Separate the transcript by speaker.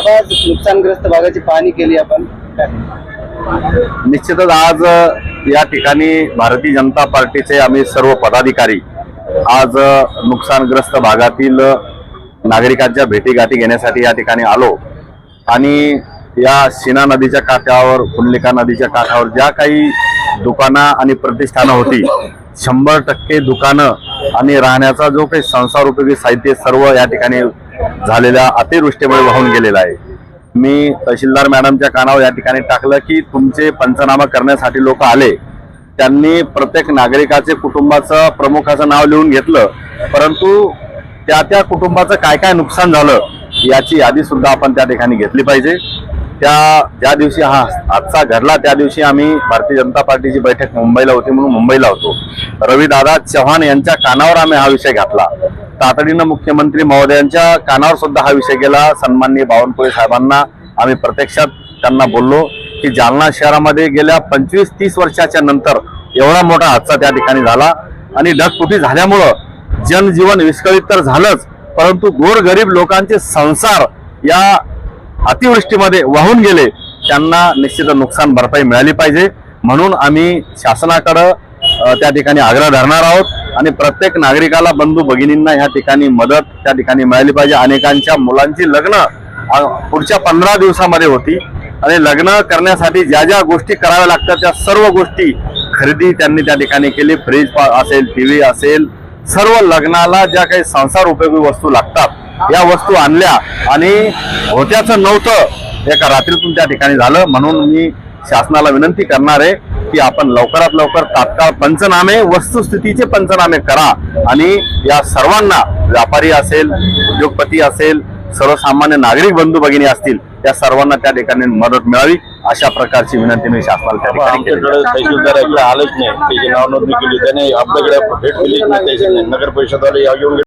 Speaker 1: बाबा नुकसानग्रस्त भागाची पाहणी केली आपण.
Speaker 2: निश्चितच आज या ठिकाणी भारतीय जनता पार्टीचे आम्ही सर्व पदाधिकारी आज नुकसानग्रस्त भागातील नागरिकांच्या भेटीगाठी घेण्यासाठी या ठिकाणी आलो आणि या शिना नदीच्या काठावर कुंडलिका नदीच्या काठावर ज्या काही दुकानं आणि प्रतिष्ठानं होती 100% दुकानं आणि राहण्याचा जो काही संसार उपयोगी साहित्य सर्व या ठिकाणी झालेल्या अतिवृष्टीमुळे वाहून गेलेलं आहे. मी तहसीलदार मॅडमच्या कानावर या ठिकाणी टाकलं की तुमचे पंचनामा करण्यासाठी लोक आले, त्यांनी प्रत्येक नागरिकाचे कुटुंबाचं प्रमुखाचं नाव लिहून घेतलं, परंतु त्या कुटुंबाचं काय काय नुकसान झालं याची यादी सुद्धा आपण त्या ठिकाणी घेतली पाहिजे. ज्या दिवशी हा हादसा घडला त्या दिवशी आम्ही भारतीय जनता पार्टीची बैठक मुंबईला होती म्हणून मुंबईला होतो. रविदादा चव्हाण यांच्या कानावर आम्ही हा विषय घातला. तातडीनं मुख्यमंत्री महोदयांच्या कानावर सुद्धा हा विषय गेला. सन्माननीय बावनकुळे साहेबांना आम्ही प्रत्यक्षात त्यांना बोललो की जालना शहरामध्ये गेल्या 25-30 वर्षाच्या नंतर एवढा मोठा हादसा त्या ठिकाणी झाला आणि ढगफुटी झाल्यामुळं जनजीवन विस्कळीत तर झालंच, परंतु गोरगरीब लोकांचे संसार या अतिवृष्टीमध्ये वाहून गेले. त्यांना निश्चित नुकसान भरपाई मिळाली पाहिजे म्हणून आम्ही शासनाकडे त्या ठिकाणी आग्रह धरणार आहोत आणि प्रत्येक नागरिकाला बंधू भगिनींना ह्या ठिकाणी मदत त्या ठिकाणी मिळाली पाहिजे. अनेकांच्या मुलांची लग्न पुढच्या 15 दिवसामध्ये होती आणि लग्न करण्यासाठी ज्या ज्या गोष्टी कराव्या लागतात त्या सर्व गोष्टी खरेदी त्यांनी त्या ठिकाणी केली. फ्रीज असेल, टीव्ही असेल, सर्व लग्नाला ज्या काही संसार उपयोगी वस्तू लागतात या वस्तू आणल्या आणि होत्याचं नव्हतं एका रात्रीतून त्या ठिकाणी झालं. म्हणून मी शासनाला विनंती करणार आहे की आपण लवकरात लवकर तात्काळ पंचनामे, वस्तुस्थितीचे पंचनामे करा आणि या सर्वांना, व्यापारी असेल, उद्योगपती असेल, सर्वसामान्य नागरिक बंधू भगिनी असतील, त्या सर्वांना त्या ठिकाणी मदत मिळावी अशा प्रकारची विनंती मी शासनाला त्या ठिकाणी केली.
Speaker 3: तहसीलदार आलेच नाही, त्याची नाव नोंदणी केली, त्याने आपल्याकडे भेट दिली, नगर परिषद वाले